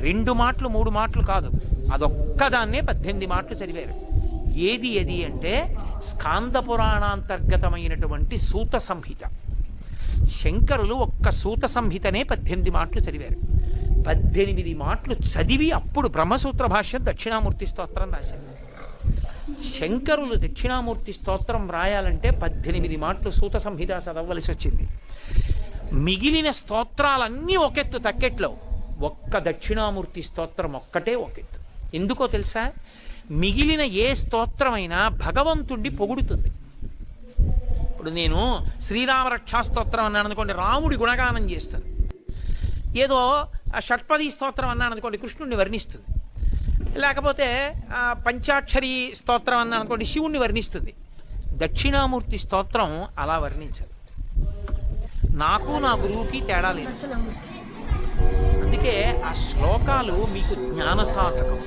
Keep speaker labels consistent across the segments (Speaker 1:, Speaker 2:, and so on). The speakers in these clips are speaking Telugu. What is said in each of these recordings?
Speaker 1: 2 మాటలు 3 మాటలు కాదు, అదొక్కదాన్నే 18 మాటలు చదివారు. ఏది ఎది అంటే స్కాంద పురాణాంతర్గతమైనటువంటి సూత సంహిత. శంకరులు ఒక్క సూత సంహితనే 18 మాటలు చదివారు. 18 మాటలు చదివి అప్పుడు బ్రహ్మసూత్ర భాష్యం దక్షిణామూర్తి స్తోత్రం రాశారు. శంకరులు దక్షిణామూర్తి స్తోత్రం రాయాలంటే 18 మాటలు సూత సంహిత చదవలసి వచ్చింది. మిగిలిన స్తోత్రాలన్నీ ఒకెత్తు తక్కెట్లో, ఒక్క దక్షిణామూర్తి స్తోత్రం ఒక్కటే ఒకెత్తు. ఎందుకో తెలుసా? మిగిలిన ఏ స్తోత్రమైనా భగవంతుణ్ణి పొగుడుతుంది. ఇప్పుడు నేను శ్రీరామ రక్షాస్తోత్రం అన్నాను అనుకోండి, రాముడి గుణగానం చేస్తుంది. ఏదో షట్పదీ స్తోత్రం అన్నాను అనుకోండి, కృష్ణుడిని వర్ణిస్తుంది. లేకపోతే పంచాక్షరి స్తోత్రం అన్నాను అనుకోండి, శివుణ్ణి వర్ణిస్తుంది. దక్షిణామూర్తి స్తోత్రం అలా వర్ణించదు. నాకు నా గురువుకి తేడా లేదు. అందుకే ఆ శ్లోకాలు మీకు జ్ఞాన సాధకం.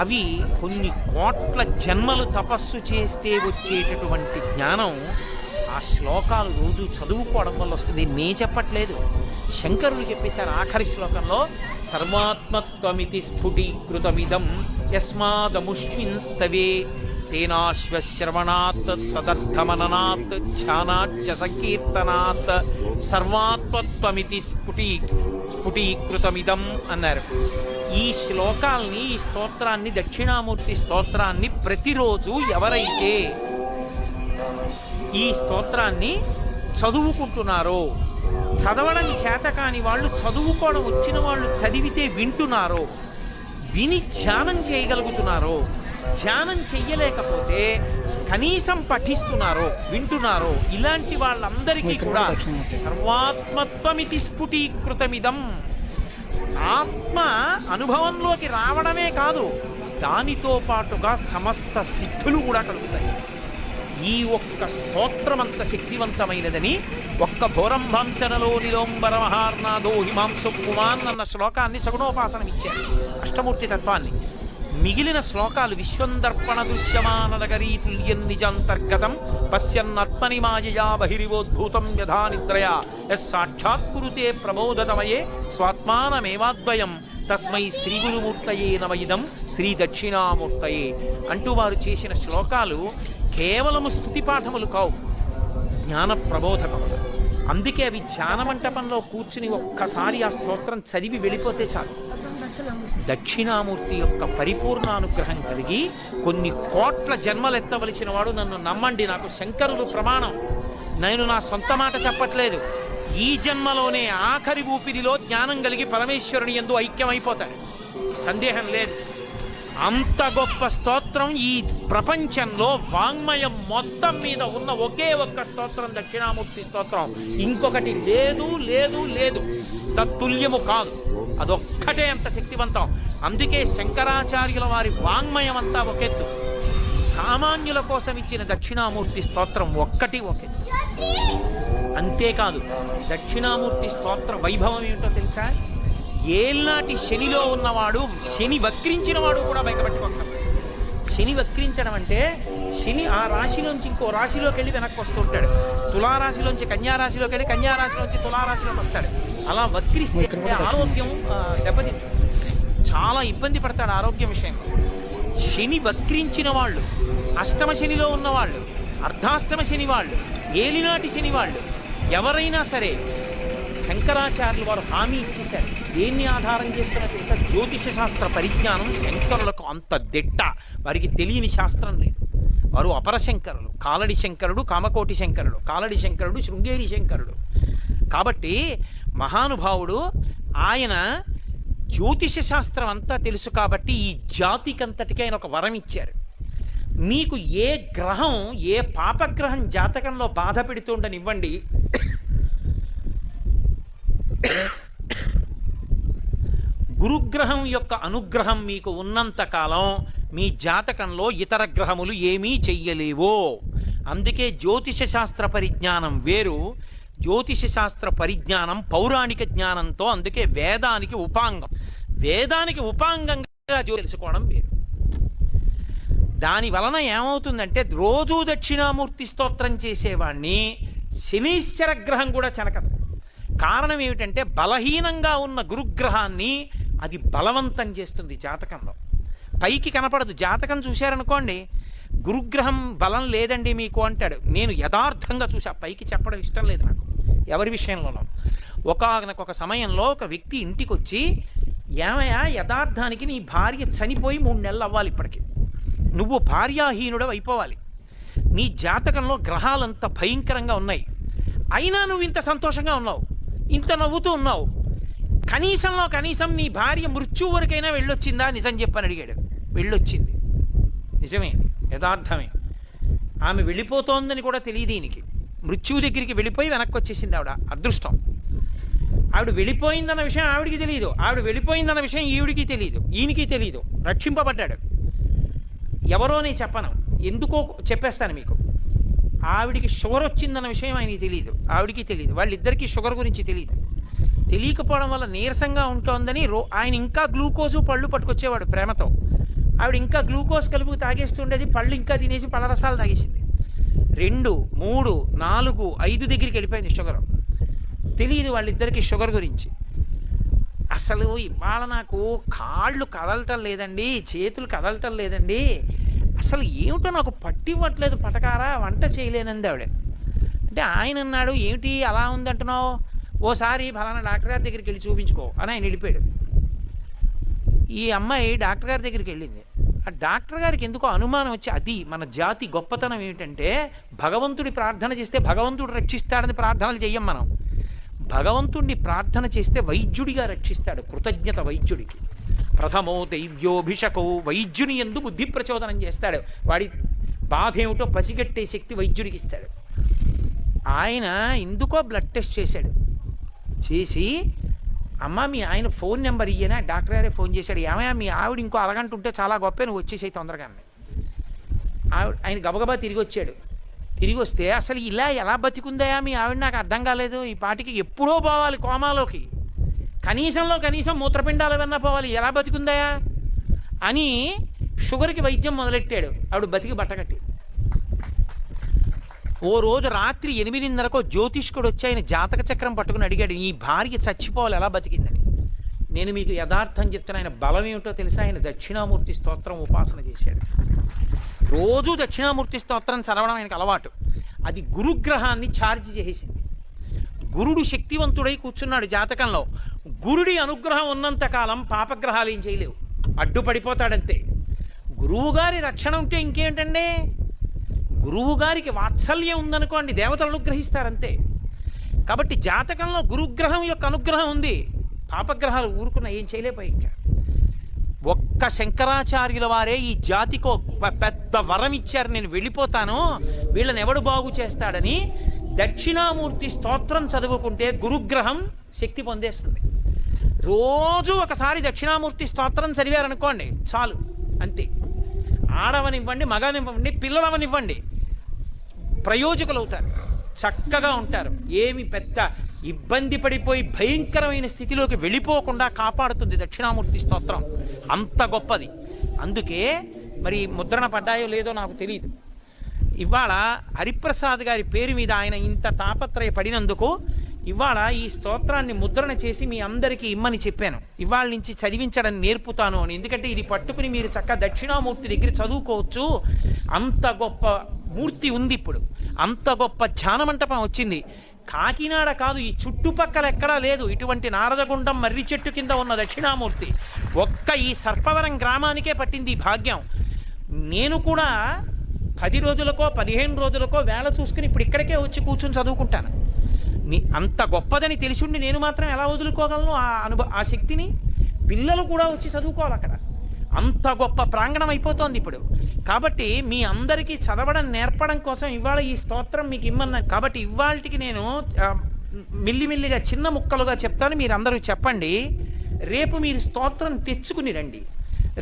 Speaker 1: అవి కొన్ని కోట్ల జన్మలు తపస్సు చేస్తే వచ్చేటటువంటి జ్ఞానం ఆ శ్లోకాలు రోజు చదువుకోవడం వల్ల వస్తుంది. నే చెప్పట్లేదు, శంకరులు చెప్పేశారు ఆఖరి శ్లోకంలో, సర్వాత్మత్వమితి స్ఫుటీకృతమిదం యస్మాదముష్మిన్ స్తవే తేనాశ్వశ్రవణాత్ తదర్థమననాత్ ధ్యానాచ్చ సంకీర్తనాత్ సర్వాత్మత్వమితి స్ఫుటీకృతమిదం అన్నారు. ఈ శ్లోకాల్ని, ఈ స్తోత్రాన్ని, దక్షిణామూర్తి స్తోత్రాన్ని ప్రతిరోజు ఎవరైతే ఈ స్తోత్రాన్ని చదువుకుంటున్నారో, చదవడం చేత కాని వాళ్ళు, చదువుకోవడం వచ్చిన వాళ్ళు చదివితే వింటున్నారో, విని ధ్యానం చేయగలుగుతున్నారో, ధ్యానం చెయ్యలేకపోతే కనీసం పఠిస్తున్నారో, వింటున్నారో, ఇలాంటి వాళ్ళందరికీ కూడా సర్వాత్మత్వమితి స్ఫుటీకృతమిదం, ఆత్మ అనుభవంలోకి రావడమే కాదు, దానితో పాటుగా సమస్త సిద్ధులు కూడా కలుగుతాయి. ఈ ఒక్క స్తోత్రమంత శక్తివంతమైనదని ఒక్క భోరంభంశనలో నిలోంబర మహార్నాదో హిమాంసు కుమాన్ అన్న శ్లోకాన్ని సగుణోపాసనం ఇచ్చారు, అష్టమూర్తి తత్వాన్ని. మిగిలిన శ్లోకాలు విశ్వందర్పణ దృశ్యమానగరీ తుల్యం నిజాంతర్గతం పశ్యన్నాత్మని మాయయా బహిరివోద్భూతం యథా నిద్రయా యస్ సాక్షాత్కురుతే ప్రమోదతమయే స్వాత్మానమేవాద్వయం తస్మై శ్రీ గురుమూర్తయే నమయిదం శ్రీ దక్షిణామూర్తయే అంటూ వారు చేసిన శ్లోకాలు కేవలము స్తుతి పాఠములు కావు, జ్ఞాన ప్రబోధకములు. అందుకే అవి ధ్యాన మంటపంలో కూర్చుని ఒక్కసారి ఆ స్తోత్రం చదివి వెళ్ళిపోతే చాలు. దక్షిణామూర్తి యొక్క పరిపూర్ణానుగ్రహం కలిగి కొన్ని కోట్ల జన్మలెత్తవలసిన వాడు, నన్ను నమ్మండి, నాకు శంకరులు ప్రమాణం, నేను నా సొంత మాట చెప్పట్లేదు, ఈ జన్మలోనే ఆఖరి ఊపిరిలో జ్ఞానం కలిగి పరమేశ్వరుని యందు ఐక్యమైపోతాడు, సందేహం లేదు. అంత గొప్ప స్తోత్రం ఈ ప్రపంచంలో వాంగ్మయం మొత్తం మీద ఉన్న ఒకే ఒక్క స్తోత్రం దక్షిణామూర్తి స్తోత్రం. ఇంకొకటి లేదు లేదు లేదు, తత్తుల్యము కాదు, అదొక్కటే అంత శక్తివంతం. అందుకే శంకరాచార్యుల వారి వాంగ్మయం అంతా ఒకెత్తు, సామాన్యుల కోసం ఇచ్చిన దక్షిణామూర్తి స్తోత్రం ఒక్కటి ఒకెత్తు. అంతేకాదు, దక్షిణామూర్తి స్తోత్ర వైభవం ఏమిటో తెలుసా? ఏల్నాటి శనిలో ఉన్నవాడు, శని వక్రించిన వాడు కూడా బయటపెట్టుకోగలరు. శని వక్రించడం అంటే శని ఆ రాశిలోంచి ఇంకో రాశిలోకి వెళ్ళి వెనక్కి వస్తూ ఉంటాడు. తులారాశిలోంచి కన్యారాశిలోకి వెళ్ళి కన్యారాశిలోంచి తులారాశిలోకి వస్తాడు. అలా వక్రిస్తే ఆరోగ్యం దెబ్బతింది, చాలా ఇబ్బంది పడతాడు ఆరోగ్యం విషయంలో. శని వక్రించిన వాళ్ళు, అష్టమ శనిలో ఉన్నవాళ్ళు, అర్ధాష్టమ శని వాళ్ళు, ఏలినాటి శని వాళ్ళు ఎవరైనా సరే శంకరాచార్యులు వారు హామీ ఇచ్చేశారు. దేన్ని ఆధారం చేసుకున్న తెలుసా? జ్యోతిష శాస్త్ర పరిజ్ఞానం శంకరులకు అంత దిట్ట, వారికి తెలియని శాస్త్రం లేదు. వారు అపర శంకరులు, కాలడి శంకరుడు, కామకోటి శంకరుడు, కాలడి శంకరుడు, శృంగేరి శంకరుడు. కాబట్టి మహానుభావుడు ఆయన జ్యోతిష శాస్త్రం అంతా తెలుసు. కాబట్టి ఈ జాతికంతటికి ఆయన ఒక వరం ఇచ్చారు. మీకు ఏ గ్రహం, ఏ పాపగ్రహం జాతకంలో బాధ పెడుతుండనివ్వండి, గురుగ్రహం యొక్క అనుగ్రహం మీకు ఉన్నంతకాలం మీ జాతకంలో ఇతర గ్రహములు ఏమీ చెయ్యలేవో. అందుకే జ్యోతిష శాస్త్ర పరిజ్ఞానం వేరు, జ్యోతిష శాస్త్ర పరిజ్ఞానం పౌరాణిక జ్ఞానంతో, అందుకే వేదానికి ఉపాంగం. వేదానికి ఉపాంగంగా తెలుసుకోవడం వేరు. దాని వలన ఏమవుతుందంటే రోజూ దక్షిణామూర్తి స్తోత్రం చేసేవాణ్ణి శనీశ్వర గ్రహం కూడా చెనకదు. కారణం ఏమిటంటే బలహీనంగా ఉన్న గురుగ్రహాన్ని అది బలవంతం చేస్తుంది జాతకంలో. పైకి కనపడదు. జాతకం చూశారనుకోండి, గురుగ్రహం బలం లేదండి మీకు అంటాడు. నేను యథార్థంగా చూసా, పైకి చెప్పడం ఇష్టం లేదు నాకు ఎవరి విషయంలోనూ. ఒక సమయంలో ఒక వ్యక్తి ఇంటికి వచ్చి, ఏమయ్యా యథార్థానికి నీ భార్య చనిపోయి 3 నెలలు అవ్వాలి, ఇప్పటికి నువ్వు భార్యాహీనుడు అయిపోవాలి, నీ జాతకంలో గ్రహాలంత భయంకరంగా ఉన్నాయి, అయినా నువ్వు ఇంత సంతోషంగా ఉన్నావు, ఇంత నవ్వుతూ ఉన్నావు, కనీసం నీ భార్య మృత్యువు వరకైనా వెళ్ళొచ్చిందా, నిజం చెప్పని అడిగాడు. వెళ్ళొచ్చింది, నిజమే, యథార్థమే. ఆమె వెళ్ళిపోతోందని కూడా తెలియదు ఈయనకి. మృత్యువు దగ్గరికి వెళ్ళిపోయి వెనక్కి వచ్చేసింది ఆవిడ. అదృష్టం. ఆవిడ వెళ్ళిపోయిందన్న విషయం ఆవిడికి తెలియదు, ఆవిడ వెళ్ళిపోయిందన్న విషయం ఈవిడికి తెలియదు, ఈయనకి తెలియదు. రక్షింపబడ్డాడు. ఎవరో నేను చెప్పను, ఎందుకో చెప్పేస్తాను మీకు. ఆవిడికి షుగర్ వచ్చిందన్న విషయం ఆయనకి తెలియదు, ఆవిడికి తెలియదు, వాళ్ళిద్దరికీ షుగర్ గురించి తెలియదు. తెలియకపోవడం వల్ల నీరసంగా ఉంటోందని ఆయన ఇంకా గ్లూకోజు పళ్ళు పట్టుకొచ్చేవాడు ప్రేమతో. ఆవిడ ఇంకా గ్లూకోజ్ కలుపు తాగేస్తుండేది, పళ్ళు ఇంకా తినేసి పళ్ళ రసాలు తాగేసింది. 2, 3, 4, 5 దగ్గరికి వెళ్ళిపోయింది షుగర్. తెలియదు వాళ్ళిద్దరికీ షుగర్ గురించి. అసలు ఇవాళ నాకు కాళ్ళు కదలటం లేదండి, చేతులు కదలటం లేదండి, అసలు ఏమిటో నాకు పట్టివ్వట్లేదు, పటకారా వంట చేయలేనంది ఆవిడ. అంటే ఆయన అన్నాడు, ఏమిటి అలా ఉందంటున్నావు, ఓసారి ఫలానా డాక్టర్ గారి దగ్గరికి వెళ్ళి చూపించుకో అని ఆయన వెళ్ళిపోయాడు. ఈ అమ్మాయి డాక్టర్ గారి దగ్గరికి వెళ్ళింది. ఆ డాక్టర్ గారికి ఎందుకో అనుమానం వచ్చి, అది మన జాతి గొప్పతనం ఏమిటంటే, భగవంతుడి ప్రార్థన చేస్తే భగవంతుడు రక్షిస్తాడని ప్రార్థనలు చెయ్యం మనం. భగవంతుడిని ప్రార్థన చేస్తే వైద్యుడిగా రక్షిస్తాడు. కృతజ్ఞత వైద్యుడికి. ప్రథమో దైవ్యోభిషకో, వైద్యుని యందు బుద్ధి ప్రచోదనం చేస్తాడు. వాడి బాధ ఏమిటో పసిగట్టే శక్తి వైద్యుడికి ఇస్తాడు. ఆయన ఎందుకో బ్లడ్ టెస్ట్ చేశాడు. చేసి, అమ్మ మీ ఆయన ఫోన్ నెంబర్ ఇయ్యనా, డాక్టర్ గారే ఫోన్ చేశాడు, ఏమయ్యా మీ ఆవిడ ఇంకో అరగంట ఉంటే చాలా గొప్ప, నువ్వు వచ్చేసాయి తొందరగా. ఆయన గబగబా తిరిగి వచ్చాడు. తిరిగి వస్తే, అసలు ఇలా ఎలా బతికుందయా మీ ఆవిడ, నాకు అర్థం కాలేదు, ఈ పాటికి ఎప్పుడో పోవాలి కోమాలోకి, కనీసం మూత్రపిండాలు ఏమన్నా పోవాలి, ఎలా బతికుందయా అని షుగర్కి వైద్యం మొదలెట్టాడు. ఆవిడ బతికి బట్టకట్టి. ఓ రోజు రాత్రి 8:30కో జ్యోతిష్కుడు వచ్చి ఆయన జాతక చక్రం పట్టుకుని అడిగాడు, ఈ భార్య చచ్చిపోవాలి ఎలా బతికిందని. నేను మీకు యథార్థం చెప్తున్నా, ఆయన బలం ఏమిటో తెలుసా, ఆయన దక్షిణామూర్తి స్తోత్రం ఉపాసన చేశాడు. రోజు దక్షిణామూర్తి స్తోత్రం చదవడం ఆయనకు అలవాటు. అది గురుగ్రహాన్ని ఛార్జ్ చేసేసింది. గురుడు శక్తివంతుడై కూర్చున్నాడు జాతకంలో. గురుడి అనుగ్రహం ఉన్నంతకాలం పాపగ్రహాలు ఏం చేయలేవు, అడ్డుపడిపోతాడంతే. గురువుగారి రక్షణ ఉంటే ఇంకేంటండి, గురువుగారికి వాత్సల్యం ఉందనుకోండి, దేవతలు అనుగ్రహిస్తారంతే. కాబట్టి జాతకంలో గురుగ్రహం యొక్క అనుగ్రహం ఉంది, పాపగ్రహాలు ఊరుకున్న ఏం చేయలేపోయి. ఇంకా ఒక్క శంకరాచార్యుల వారే ఈ జాతికో పెద్ద వరం ఇచ్చారు, నేను వెళ్ళిపోతాను, వీళ్ళని ఎవడు బాగు చేస్తాడని. దక్షిణామూర్తి స్తోత్రం చదువుకుంటే గురుగ్రహం శక్తి పొందేస్తుంది. రోజు ఒకసారి దక్షిణామూర్తి స్తోత్రం చదివారనుకోండి చాలు, అంతే. ఆడవనివ్వండి, మగనివ్వండి, పిల్లలవనివ్వండి, ప్రయోజకులు అవుతారు, చక్కగా ఉంటారు. ఏమి పెద్ద ఇబ్బంది పడిపోయి భయంకరమైన స్థితిలోకి వెళ్ళిపోకుండా కాపాడుతుంది దక్షిణామూర్తి స్తోత్రం, అంత గొప్పది. అందుకే మరి ముద్రణ పడ్డాయో లేదో నాకు తెలియదు. ఇవాళ హరిప్రసాద్ గారి పేరు మీద ఆయన ఇంత తాపత్రయపడినందుకు ఇవాళ ఈ స్తోత్రాన్ని ముద్రణ చేసి మీ అందరికీ ఇమ్మని చెప్పాను. ఇవాళ నుంచి చదివించడం నేర్పుతాను అని. ఎందుకంటే ఇది పట్టుకుని మీరు చక్కగా దక్షిణామూర్తి దగ్గర చదువుకోవచ్చు. అంత గొప్ప మూర్తి ఉంది ఇప్పుడు, అంత గొప్ప ధ్యాన మంటపం వచ్చింది. కాకినాడ కాదు, ఈ చుట్టుపక్కల ఎక్కడా లేదు ఇటువంటి నారదగుండం మర్రి చెట్టు కింద ఉన్న దక్షిణామూర్తి. ఒక్క ఈ సర్పవరం గ్రామానికే పట్టింది ఈ భాగ్యం. నేను కూడా 10 రోజులకో 15 రోజులకో వేళ చూసుకుని ఇప్పుడు ఇక్కడికే వచ్చి కూర్చొని చదువుకుంటాను. అంత గొప్పదని తెలిసిండి నేను మాత్రం ఎలా వదులుకోగలను ఆ శక్తిని? పిల్లలు కూడా వచ్చి చదువుకోవాలి అక్కడ, అంత గొప్ప ప్రాంగణం అయిపోతోంది ఇప్పుడు. కాబట్టి మీ అందరికీ చదవడం నేర్పడం కోసం ఇవాళ ఈ స్తోత్రం మీకు ఇమ్మన్నాను. కాబట్టి ఇవాళకి నేను మిల్లిమిల్లిగా చిన్న ముక్కలుగా చెప్తాను, మీరు అందరూ చెప్పండి. రేపు మీరు స్తోత్రం తెచ్చుకుని రండి.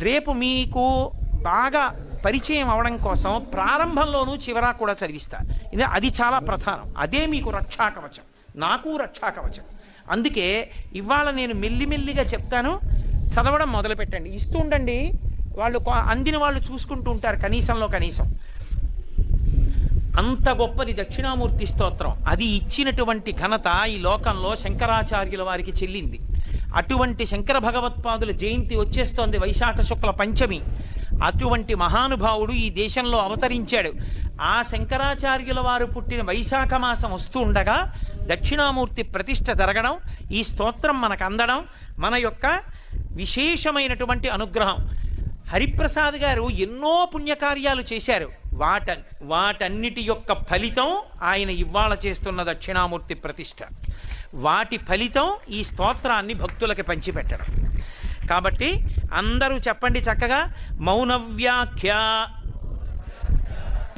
Speaker 1: రేపు మీకు బాగా పరిచయం అవడం కోసం ప్రారంభంలోనూ చివరా కూడా చదివిస్తా. అది చాలా ప్రధానం. అదే మీకు రక్షాకవచం, నాకు రక్షాకవచం. అందుకే ఇవాళ నేను మెల్లిమెల్లిగా చెప్తాను, చదవడం మొదలు పెట్టండి. ఇస్తూ ఉండండి, వాళ్ళు అందిన వాళ్ళు చూసుకుంటూ ఉంటారు కనీసంలో కనీసం. అంత గొప్పది దక్షిణామూర్తి స్తోత్రం. అది ఇచ్చినటువంటి ఘనత ఈ లోకంలో శంకరాచార్యుల వారికి చెల్లింది. అటువంటి శంకర భగవత్పాదుల జయంతి వచ్చేస్తోంది, వైశాఖ శుక్ల పంచమి. అటువంటి మహానుభావుడు ఈ దేశంలో అవతరించాడు. ఆ శంకరాచార్యుల వారు పుట్టిన వైశాఖ మాసం వస్తూ ఉండగా దక్షిణామూర్తి ప్రతిష్ఠ జరగడం, ఈ స్తోత్రం మనకు అందడం మన యొక్క విశేషమైనటువంటి అనుగ్రహం. హరిప్రసాద్ గారు ఎన్నో పుణ్యకార్యాలు చేశారు. వాటన్నిటి యొక్క ఫలితం ఆయన ఇవాళ చేస్తున్న దక్షిణామూర్తి ప్రతిష్ఠ. వాటి ఫలితం ఈ స్తోత్రాన్ని భక్తులకి పంచిపెట్టడం. కాబట్టి అందరూ చెప్పండి చక్కగా. మౌనవ్యాఖ్య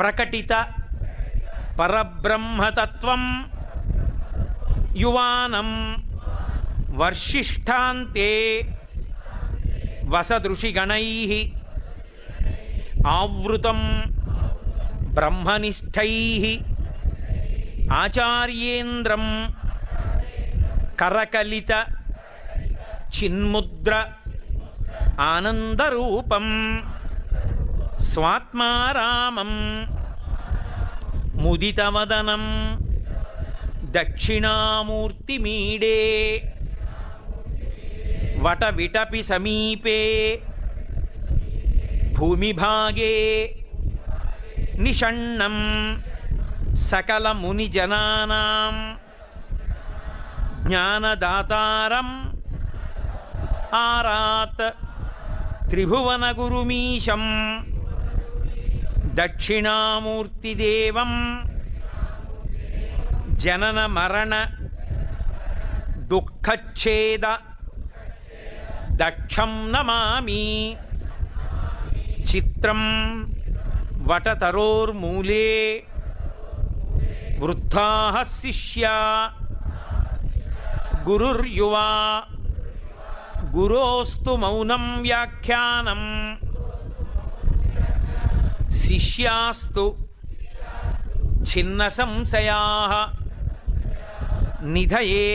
Speaker 1: ప్రకటిత పరబ్రహ్మతత్వం యువానం వర్షిష్ఠాంతే వసదృషిగణైః ఆవృతం బ్రహ్మనిష్టైః ఆచార్యేంద్రం కరకలిత చిన్ముద్ర ఆనందరూపం స్వాత్మారామం ముదితవదనం దక్షిణామూర్తిమీడే వటవిటపి సమీపే భూమిభాగే నిషణ్ణం సకలమునిజనానాం జ్ఞానదాతారం ఆరాత్ త్రిభువనగురుమీశం దక్షిణామూర్తిదేవం జనన మరణ దుఃఖచ్ఛేద దక్షం నమామి. చిత్రం వటతరోర్మూలే వృద్ధాః శిష్యా గురుర్యువా గురోస్తు మౌనం వ్యాఖ్యానం శిష్యాస్తు ఛిన్న సంశయాః నిధయే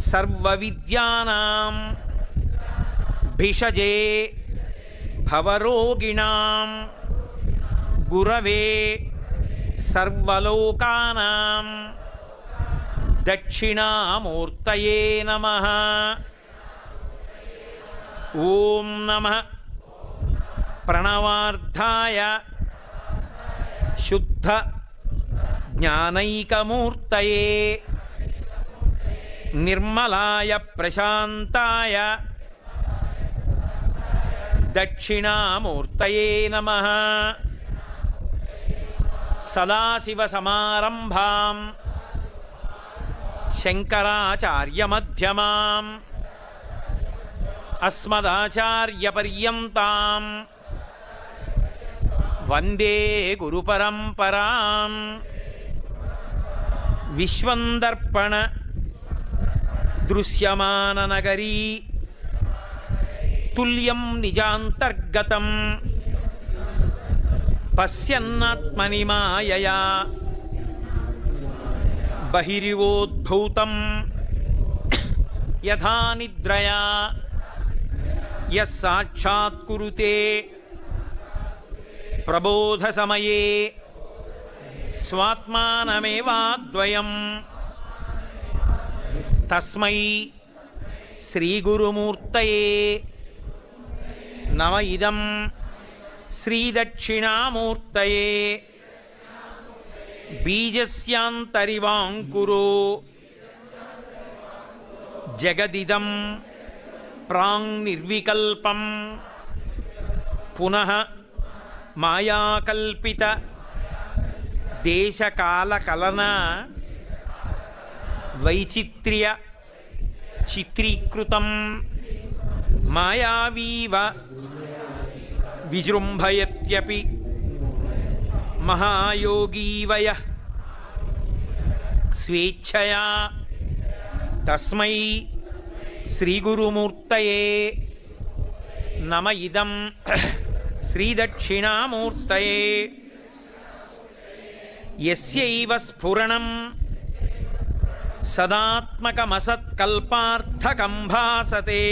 Speaker 1: సర్వవిద్యానాం భిషజే భవరోగిణాం గురవే సర్వలోకానాం దక్షిణామూర్తయే నమః. ఓం నమః ప్రణవార్థాయ శుద్ధ జ్ఞానైకమూర్తయే నిర్మలాయ ప్రశాంతాయ దక్షిణామూర్తయే నమః. సదాశివసమారంభాం శంకరాచార్యమధ్యమాం అస్మదాచార్యపర్యంతాం వందే గురుపరంపరాం. విశ్వందర్పణ దృశ్యమాననగరీ తుల్యం నిజాంతర్గతం పశ్యన్నాత్మని మాయయా బహిరివోద్భూతం యథా నిద్రయా యస్సాక్షాత్కురుతే ప్రబోధసమయే స్వాత్మానమేవాద్వయం తస్మై శ్రీగురుమూర్తయే నమ. ఇదం శ్రీదక్షిణామూర్తయే బీజస్యాంతరివాంకురో జగదిదం ప్రాంగ్నిర్వికల్పం పునః మాయాకల్పిత దేశకాలకలన వైచిత్ర్య చిత్రీకృతం మాయావీవ విజృంభయత్యపి మహాయోగీవయ స్వేచ్ఛయా తస్మై శ్రీగురుమూర్తయే నమ. ఇదం శ్రీదక్షిణామూర్తయే యస్యైవ స్ఫురణం సదాత్మకమసత్కల్పార్థకం భాసతే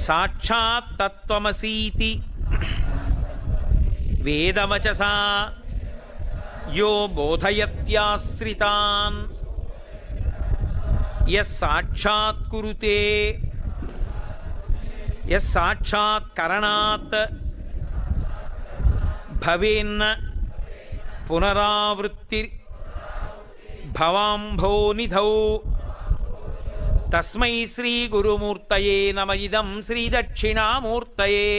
Speaker 1: సాక్షాత్ తత్వమసీతి వేదవచసా యో బోధయత్యాశ్రితాన్ యస్సాక్షాత్కురుతే యస్సాక్షాత్కరణాత్ భవేన్న పునరావృత్తి భవాంభోనిధౌ తస్మై శ్రీ గురుమూర్తయే నమ ఇదం శ్రీ దక్షిణామూర్తయే.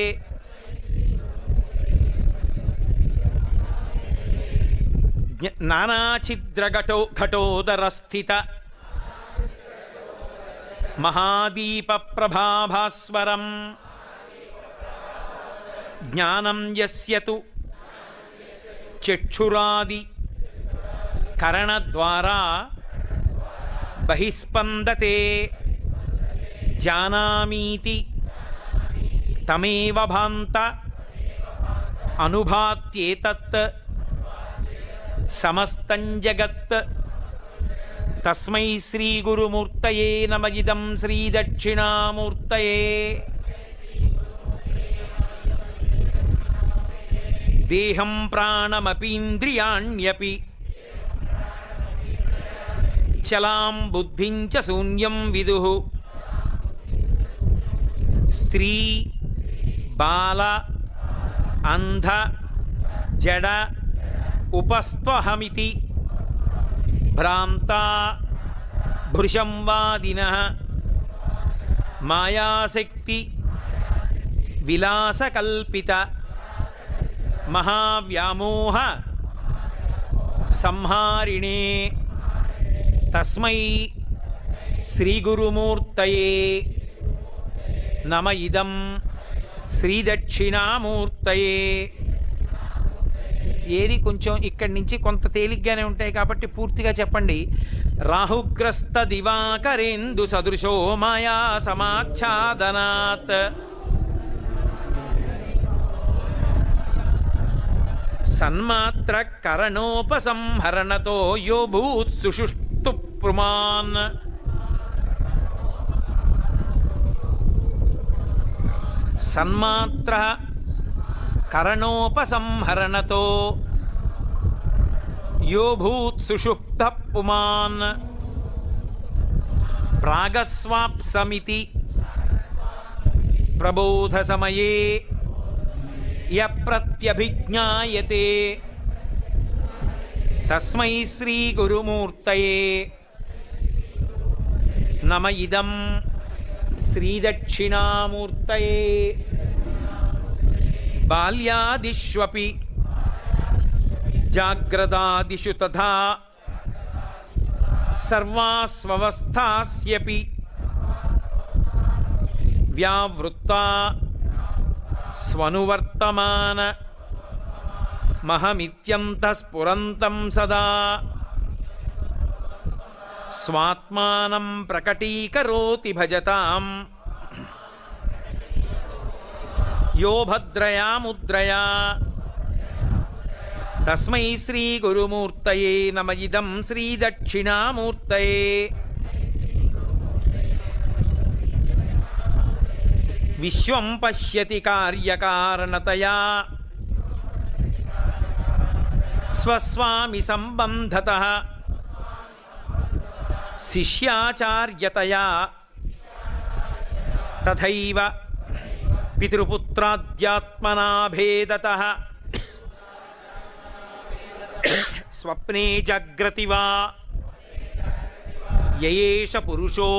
Speaker 1: నానాఛిద్రఘటోదరస్థిత మహాదీప ప్రభాభాస్వరం జ్ఞానం యస్యతు చక్షురాది కరణద్వారా బహిస్పందతే జానామీతి తమేవ భాంత అనుభాత్యేతత్ సమస్తం జగత్. తస్మై శ్రీ గురుమూర్తయే నమ ఇదం శ్రీ దక్షిణామూర్తయే. దేహం ప్రాణమపీంద్రియాణ్యపి చలాం బుద్ధిం చ శూన్యం విదుః. స్త్రీ బాల అంధ జడ ఉపస్త్వహమితి భ్రాంతా భృశంవాదినః మాయాశక్తి విలాసకల్పిత మహావ్యామోహ సంహారిణే. తస్మై శ్రీగురుమూర్తయే నమ ఇదం శ్రీదక్షిణామూర్తయే. ఏది కొంచెం ఇక్కడి నుంచి కొంత తేలిగ్గానే ఉంటాయి కాబట్టి పూర్తిగా చెప్పండి. రాహుగ్రస్త దివాకరేందు సదృశో మాయా సమాచ్ఛాదనాత్ సన్మాత్ర కరణోపసంహరణతో యో భూత్ సుషుష్టు పుమాన్. సన్మాత్ర కరణోపసంహరణతో యో భూత్ సుషుప్త పుమాన్. ప్రాగస్వాప్సమితి ప్రబోధ సమయే యప్రత్యభిజ్ఞాయతే. తస్మై శ్రీ గురుమూర్తయే నమ ఇదం శ్రీ దక్షిణామూర్తయే. బాల్యాదిష్వపి జాగ్రదాదిషు తథా సర్వాస్వస్థాస్యపి వ్యావృత్తా స్వనువర్తమాన మహమిత్యంతఃస్ఫురంతం సదా. స్వాత్మానం ప్రకటీకరోతి భజతాం యో భద్రయా ముద్రయా. తస్మై శ్రీ గురుమూర్తయే నమ ఇదం శ్రీ దక్షిణామూర్తయే. విశ్వం పశ్యతి కార్యకారణతయా స్వస్వామి సంబంధతః శిష్యాచార్యతయా తథైవ పితృపుత్రాద్యాత్మనా భేదతః స్వప్నే జాగ్రతి వా యయేష పురుషో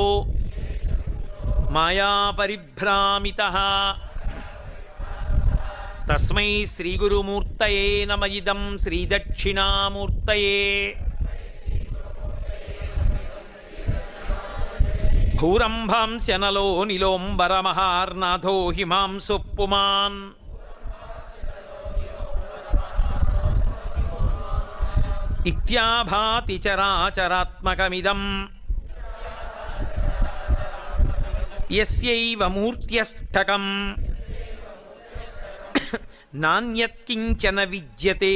Speaker 1: మాయా పరిభ్రామితః. తస్మై శ్రీగురుమూర్తయే నమ ఇదం శ్రీదక్షిణామూర్తయే. భూరంభాంస్యనలో నిలోంబరమహార్నాథో హిమాంసు పుమాన్. ఇత్యాభాతి చరాచరాత్మకమిదం యస్యైవ మూర్త్యష్టకం నాన్యత్కించన విద్యతే.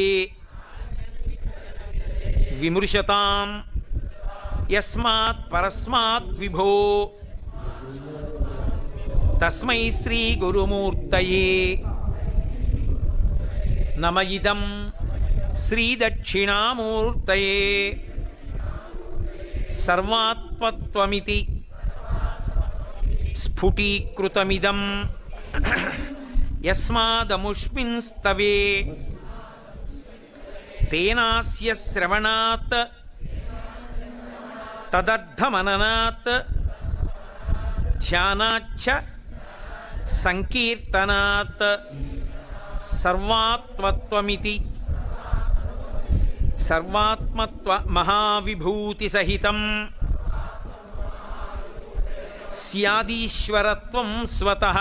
Speaker 1: విమృశతాం యస్మాత్ పరస్మాత్ విభో. తస్మై శ్రీ గురుమూర్తయే నమ ఇదం శ్రీ దక్షిణామూర్తయే. సర్వాత్మ సర్వాత్మత్వమితి స్ఫుటీకృతమిదం యస్మాదముష్మిన్ స్తవే తేనాస్య శ్రవణాత్ తదర్థమననాత్ ధ్యానాచ్చ సంకీర్తనాత్ సర్వాత్మత్వమితి సర్వాత్మత్వ మహావిభూతి సహితం స్యాదీశ్వరత్వం స్వతః